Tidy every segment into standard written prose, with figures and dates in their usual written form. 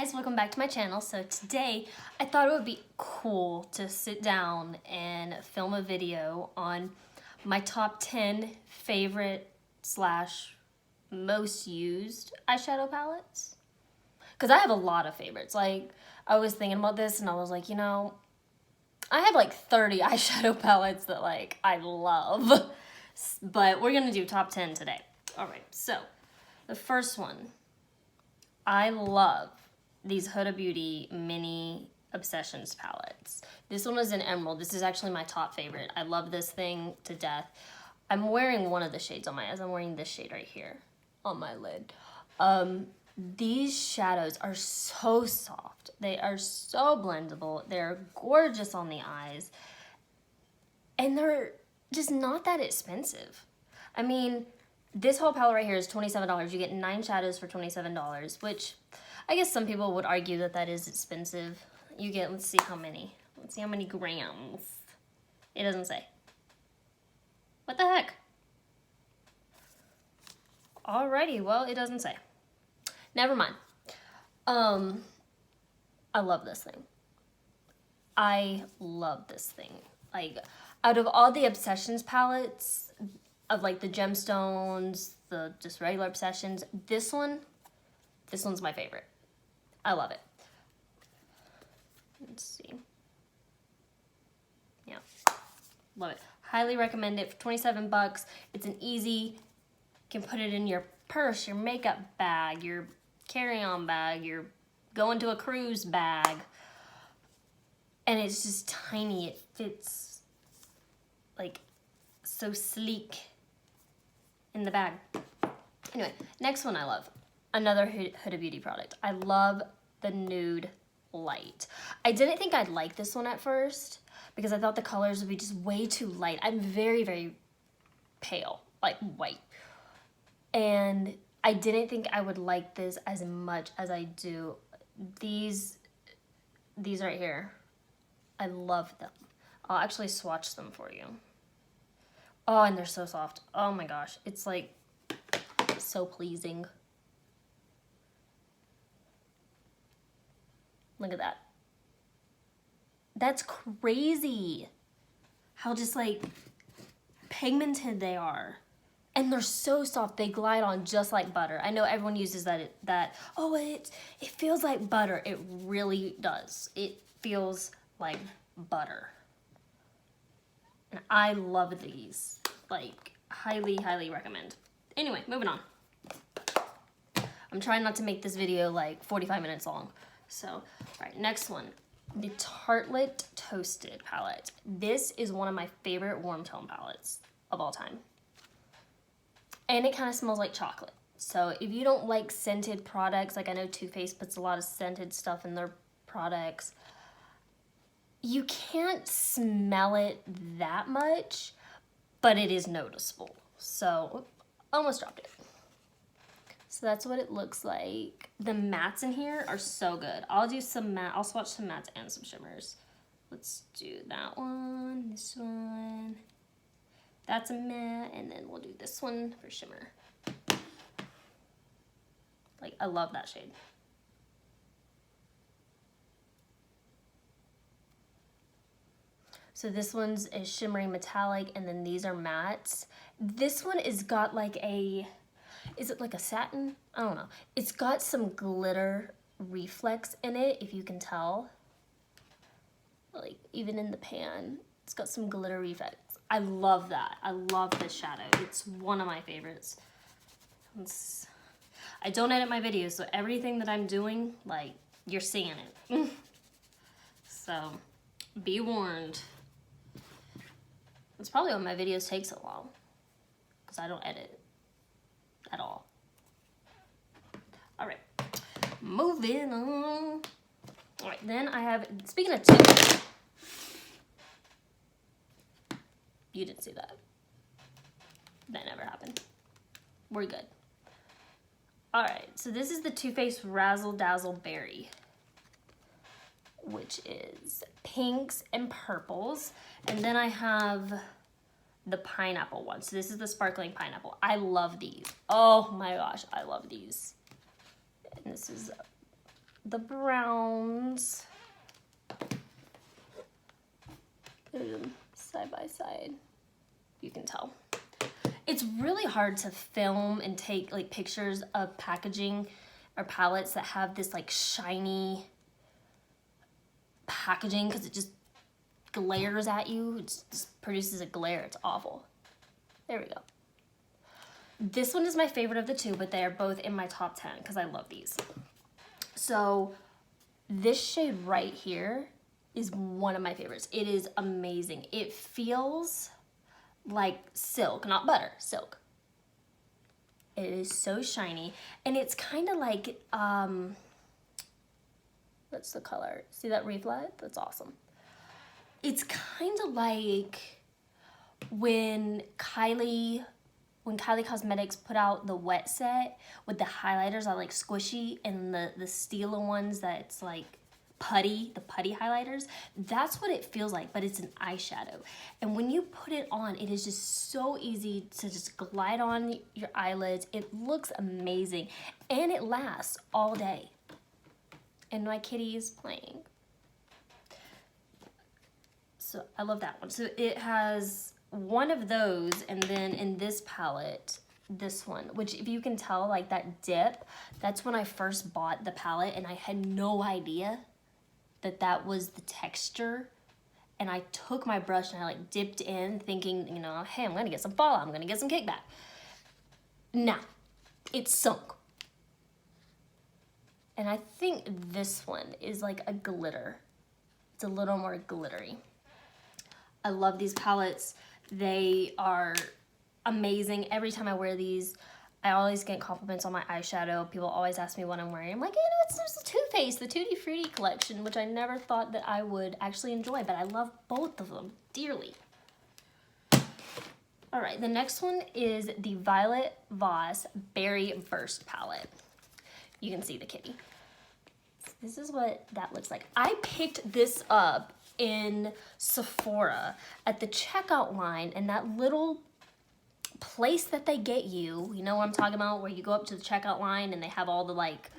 guys, welcome back to my channel. So today I thought it would be cool to sit down and film a video on my top 10 favorite slash most used eyeshadow palettes. Because I have a lot of favorites. Like, I was thinking about this and I was like, you know, I have like 30 eyeshadow palettes that like I love. But we're gonna do top 10 today. Alright, so the first one, I love these Huda Beauty mini Obsessions palettes. This one is in Emerald. This is actually my top favorite. I love this thing to death. I'm wearing one of the shades on my eyes. I'm wearing this shade right here on my lid. These shadows are so soft. They are so blendable. They're gorgeous on the eyes. And they're just not that expensive. I mean, this whole palette right here is $27. You get 9 shadows for $27, which I guess some people would argue that that is expensive. You get, let's see how many. Let's see how many grams. It doesn't say. What the heck? Alrighty, well, it doesn't say. Never mind. I love this thing. I love this thing. Like, out of all the Obsessions palettes, of like the gemstones, the just regular Obsessions, this one's my favorite. I love it. Let's see. Yeah, love it. Highly recommend it for 27 bucks. It's an easy, you can put it in your purse, your makeup bag, your carry-on bag, your going to a cruise bag. And it's just tiny. It fits like so sleek in the bag. Anyway, next one I love. Another Huda Beauty product. I love the Nude Light. I didn't think I'd like this one at first because I thought the colors would be just way too light. I'm very, very pale, like white. And I didn't think I would like this as much as I do. These right here, I love them. I'll actually swatch them for you. Oh, and they're so soft. Oh my gosh, it's like so pleasing. Look at that. That's crazy how just like pigmented they are. And they're so soft, they glide on just like butter. I know everyone uses that oh, it feels like butter. It really does. It feels like butter. And I love these. Like, highly, highly recommend. Anyway, moving on. I'm trying not to make this video like 45 minutes long. So, all right, next one. The Tartelette Toasted palette. This is one of my favorite warm tone palettes of all time. And it kind of smells like chocolate. So if you don't like scented products, like I know Too Faced puts a lot of scented stuff in their products, you can't smell it that much, but it is noticeable. So, almost dropped it. So that's what it looks like. The mattes in here are so good. I'll do some matte, I'll swatch some mattes and some shimmers. Let's do that one, this one. That's a matte, and then we'll do this one for shimmer. Like, I love that shade. So this one's a shimmery metallic, and then these are mattes. This one is got like a, is it like a satin? I don't know. It's got some glitter reflex in it, if you can tell. Like, even in the pan, it's got some glitter reflex. I love that. I love this shadow. It's one of my favorites. I don't edit my videos, so everything that I'm doing, like, you're seeing it. So, be warned. That's probably why my videos take so long, because I don't edit at all. All right, moving on. All right, then I have, speaking of tips, you didn't see that. That never happened. We're good. All right, so this is the Too Faced Razzle Dazzle Berry, which is pinks and purples. And then I have the pineapple one. So this is the sparkling pineapple. I love these. Oh my gosh, I love these. And this is the browns. Put them side by side. You can tell. It's really hard to film and take like pictures of packaging or palettes that have this like shiny packaging because it just glares at you. It just produces a glare. It's awful. There we go. This one is my favorite of the two, but they are both in my top 10 because I love these. So this shade right here is one of my favorites. It is amazing. It feels like silk, not butter, silk. It is so shiny, and it's kind of like, what's the color? See that reflect? That's awesome. It's kind of like when Kylie Cosmetics put out the wet set with the highlighters that are like squishy, and the Stila ones that's like putty, the putty highlighters. That's what it feels like, but it's an eyeshadow. And when you put it on, it is just so easy to just glide on your eyelids. It looks amazing, and it lasts all day. And my kitty is playing. So I love that one. So it has one of those, and then in this palette, this one, which if you can tell, like that dip, that's when I first bought the palette, and I had no idea that that was the texture. And I took my brush and I like dipped in thinking, you know, hey, I'm gonna get some fallout, I'm gonna get some kickback. Nah, it's sunk. And I think this one is like a glitter. It's a little more glittery. I love these palettes. They are amazing. Every time I wear these, I always get compliments on my eyeshadow. People always ask me what I'm wearing. I'm like, you know, it's there's the Too Faced, the Tutti Frutti collection, which I never thought that I would actually enjoy, but I love both of them dearly. All right, the next one is the Violet Voss Berry Burst palette. You can see the kitty. This is what that looks like. I picked this up in Sephora at the checkout line, and that little place that they get you know what I'm talking about, where you go up to the checkout line and they have all the like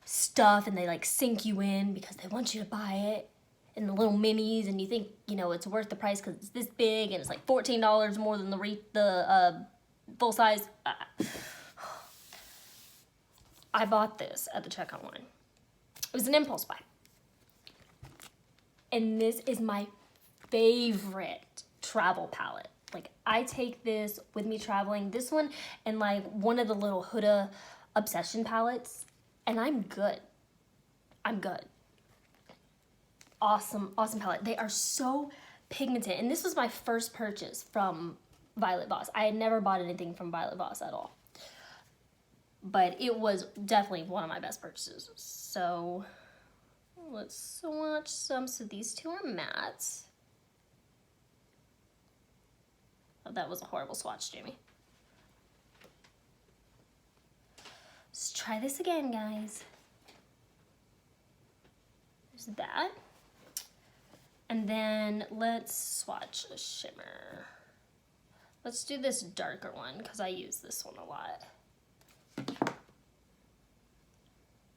stuff and they like sink you in because they want you to buy it, and the little minis, and you think, you know, it's worth the price because it's this big and it's like $14 more than the full size. I bought this at the checkout line. It was an impulse buy. And this is my favorite travel palette. Like, I take this with me traveling, this one and like one of the little Huda Obsession palettes, and I'm good. I'm good. Awesome, awesome palette. They are so pigmented, and this was my first purchase from Violet Voss. I had never bought anything from Violet Voss at all, but it was definitely one of my best purchases. So let's swatch some. So these two are mattes. Oh, that was a horrible swatch, Jamie. Let's try this again, guys. There's that. And then let's swatch a shimmer. Let's do this darker one because I use this one a lot.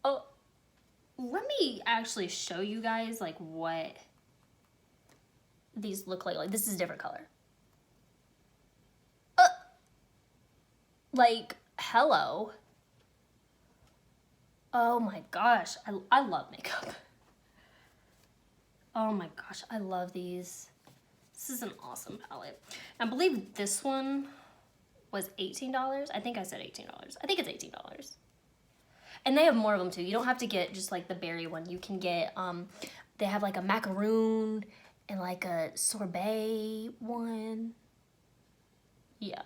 Oh, let me actually show you guys like what these look like. Like, this is a different color. Like, hello. Oh my gosh, I love makeup. Oh my gosh, I love these. This is an awesome palette. I believe this one was $18. I think I said $18. I think it's $18. And they have more of them too. You don't have to get just like the berry one. You can get, they have like a macaroon and like a sorbet one. Yeah.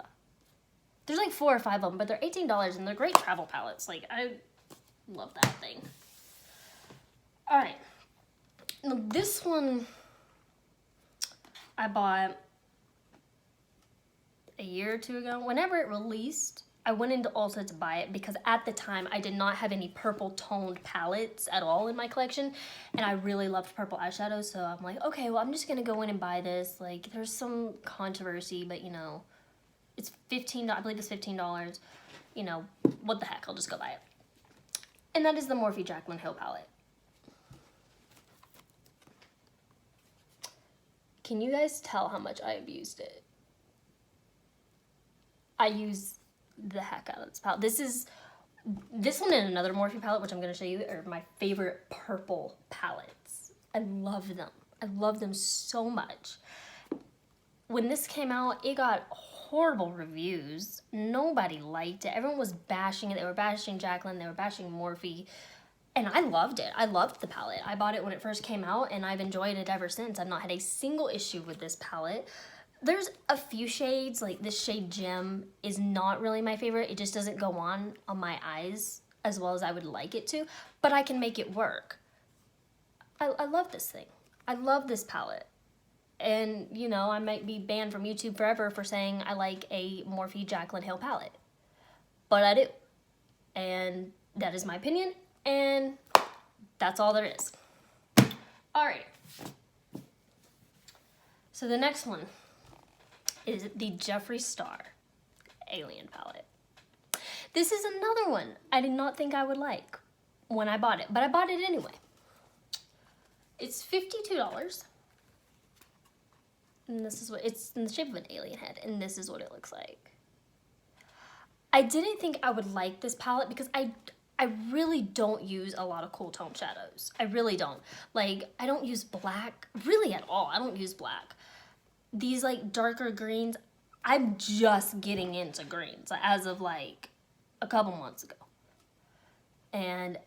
There's like 4 or 5 of them, but they're $18 and they're great travel palettes. Like, I love that thing. All right. Now this one I bought a year or 2 ago. Whenever it released, I went into Ulta to buy it because at the time I did not have any purple toned palettes at all in my collection, and I really loved purple eyeshadows, so I'm like, okay, well, I'm just gonna go in and buy this. Like, there's some controversy, but you know, it's $15, I believe it's $15. You know, what the heck, I'll just go buy it. And that is the Morphe Jaclyn Hill palette. Can you guys tell how much I abused it? I use the heck out of this palette. This one and another Morphe palette, which I'm going to show you, are my favorite purple palettes. I love them. I love them so much. When this came out, it got horrible reviews. Nobody liked it. Everyone was bashing it. They were bashing Jaclyn. They were bashing Morphe. And I loved it. I loved the palette. I bought it when it first came out, and I've enjoyed it ever since. I've not had a single issue with this palette. There's a few shades, like this shade Gem is not really my favorite. It just doesn't go on my eyes as well as I would like it to, but I can make it work. I love this thing. I love this palette. And, you know, I might be banned from YouTube forever for saying I like a Morphe Jaclyn Hill palette. But I do. And that is my opinion, and that's all there is. Alright. So the next one is the Jeffree Star Alien palette. This is another one I did not think I would like when I bought it, but I bought it anyway. It's $52. And this is what, it's in the shape of an alien head, and this is what it looks like. I didn't think I would like this palette because I really don't use a lot of cool tone shadows. I really don't. Like, I don't use black, really at all. I don't use black. These like darker greens, I'm just getting into greens as of like a couple months ago. And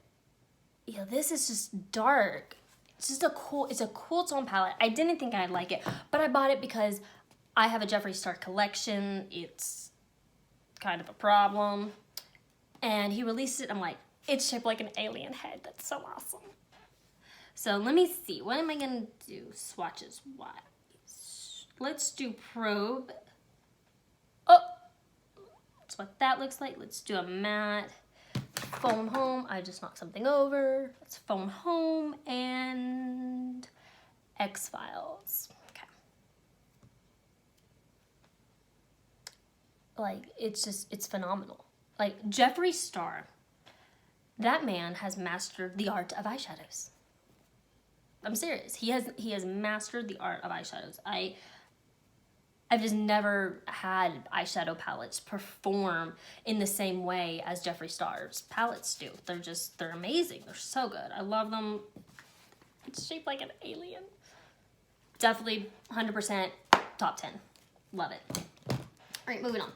yeah, this is just dark. It's just it's a cool tone palette. I didn't think I'd like it, but I bought it because I have a Jeffree Star collection. It's kind of a problem. And he released it. I'm like, it's shaped like an alien head. That's so awesome. So let me see. What am I going to do? Swatches wise. Let's do probe. Oh, that's what that looks like. Let's do a matte. Phone home. I just knocked something over. Let's phone home and X-Files. Okay. Like, it's phenomenal. Like, Jeffree Star, that man has mastered the art of eyeshadows. I'm serious. He has mastered the art of eyeshadows. I've just never had eyeshadow palettes perform in the same way as Jeffree Star's palettes do. They're amazing. They're so good. I love them. It's shaped like an alien. Definitely 100% top 10. Love it. All right, moving on.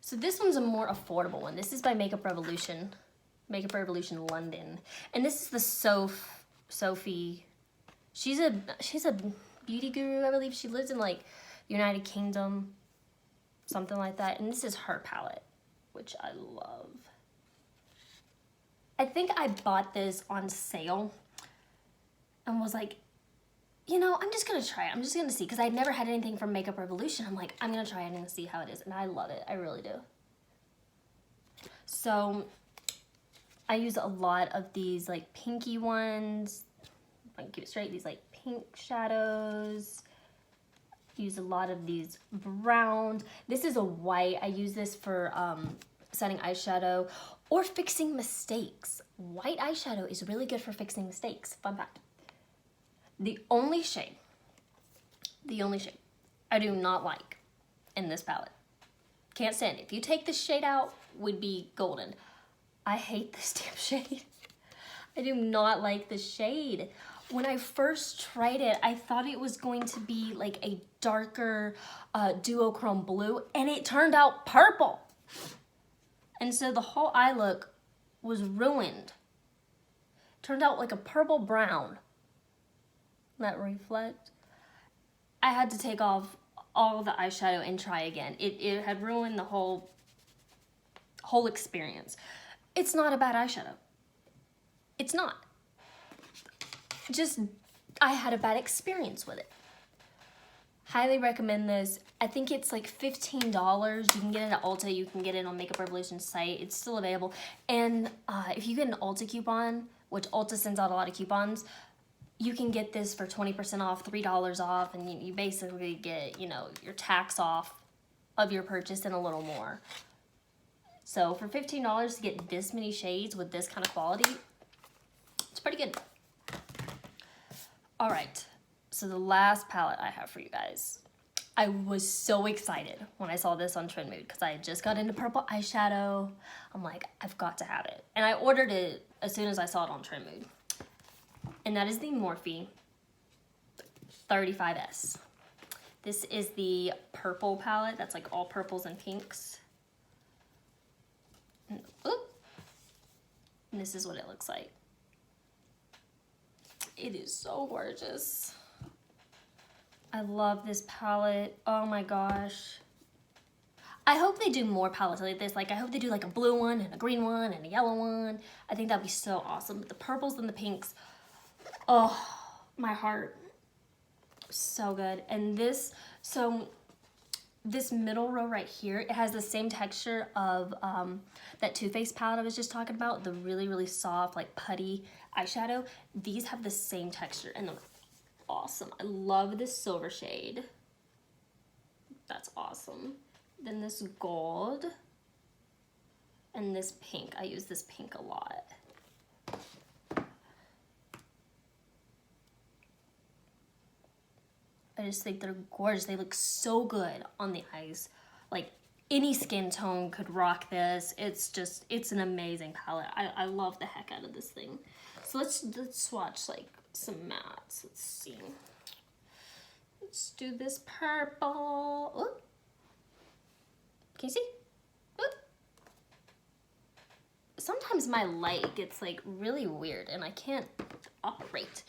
So this one's a more affordable one. This is by Makeup Revolution London. And this is the Sophie. She's a beauty guru, I believe. She lives in like United Kingdom, something like that. And this is her palette, which I love. I think I bought this on sale and was like, you know, I'm just gonna try it. I'm just gonna see, because I'd never had anything from Makeup Revolution. I'm like, I'm gonna try it and see how it is. And I love it. I really do. So I use a lot of these like pinky ones. If I can keep it straight, these like pink shadows. Use a lot of these browns. This is a white. I use this for setting eyeshadow or fixing mistakes. White eyeshadow is really good for fixing mistakes. Fun fact. The only shade I do not like in this palette, can't stand it. If you take this shade out, would be golden. I hate this damn shade. I do not like the shade. When I first tried it, I thought it was going to be like a darker duochrome blue, and it turned out purple. And so the whole eye look was ruined. It turned out like a purple brown. That reflect. I had to take off all the eyeshadow and try again. It had ruined the whole experience. It's not a bad eyeshadow. It's not. Just, I had a bad experience with it. Highly recommend this. I think it's like $15. You can get it at Ulta. You can get it on Makeup Revolution's site. It's still available. And if you get an Ulta coupon, which Ulta sends out a lot of coupons, you can get this for 20% off, $3 off, and you basically get, you know, your tax off of your purchase and a little more. So for $15 to get this many shades with this kind of quality, it's pretty good. All right, So the last palette I have for you guys. I was so excited when I saw this on Trend Mood because I just got into purple eyeshadow. I'm like, I've got to have it. And I ordered it as soon as I saw it on Trend Mood. And that is the Morphe 35S. This is the purple palette. That's like all purples and pinks. And, and this is what it looks like. It is so gorgeous. I love this palette. Oh my gosh. I hope they do more palettes like this. Like, I hope they do like a blue one and a green one and a yellow one. I think that'd be so awesome. But the purples and the pinks, oh, my heart. So good. And this, so this middle row right here, it has the same texture of that Too Faced palette I was just talking about. The really, really soft, like putty eyeshadow. These have the same texture and they're awesome. I love this silver shade. That's awesome. Then this gold and this pink. I use this pink a lot. I just think they're gorgeous. They look so good on the eyes. Like, any skin tone could rock this. It's just, it's an amazing palette. I love the heck out of this thing. So let's swatch like some mattes. Let's see. Let's do this purple. Ooh. Can you see? Ooh. Sometimes my light gets like really weird and I can't operate.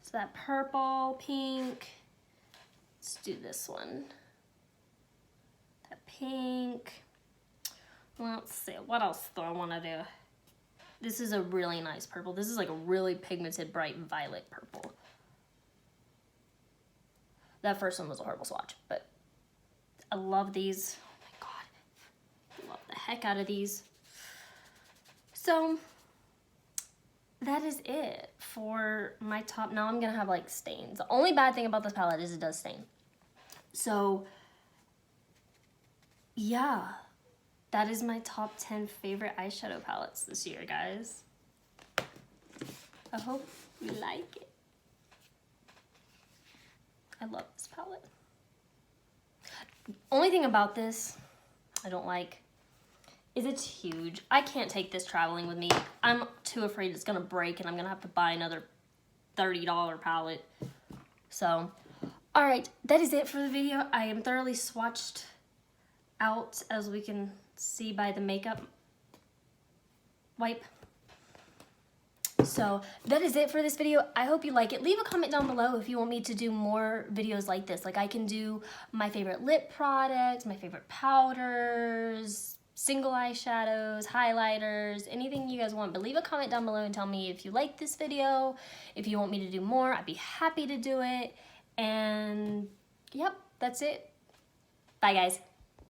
So that purple, pink. Let's do this one. That pink. Let's see, what else do I want to do? This is a really nice purple. This is like a really pigmented, bright violet purple. That first one was a horrible swatch, but I love these. Oh my God, I love the heck out of these. So that is it for my top. Now I'm gonna have like stains. The only bad thing about this palette is it does stain. So yeah, that is my top 10 favorite eyeshadow palettes this year, guys. I hope you like it. I love this palette. Only thing about this I don't like is it's huge. I can't take this traveling with me. I'm too afraid it's gonna break and I'm gonna have to buy another $30 palette. So, all right, that is it for the video. I am thoroughly swatched out, as we can see by the makeup wipe. So that is it for this video. I hope you like it. Leave a comment down below if you want me to do more videos like this. Like, I can do my favorite lip products, my favorite powders, single eyeshadows, highlighters, anything you guys want. But leave a comment down below and tell me if you like this video, if you want me to do more. I'd be happy to do it. And yep, that's it. Bye, guys.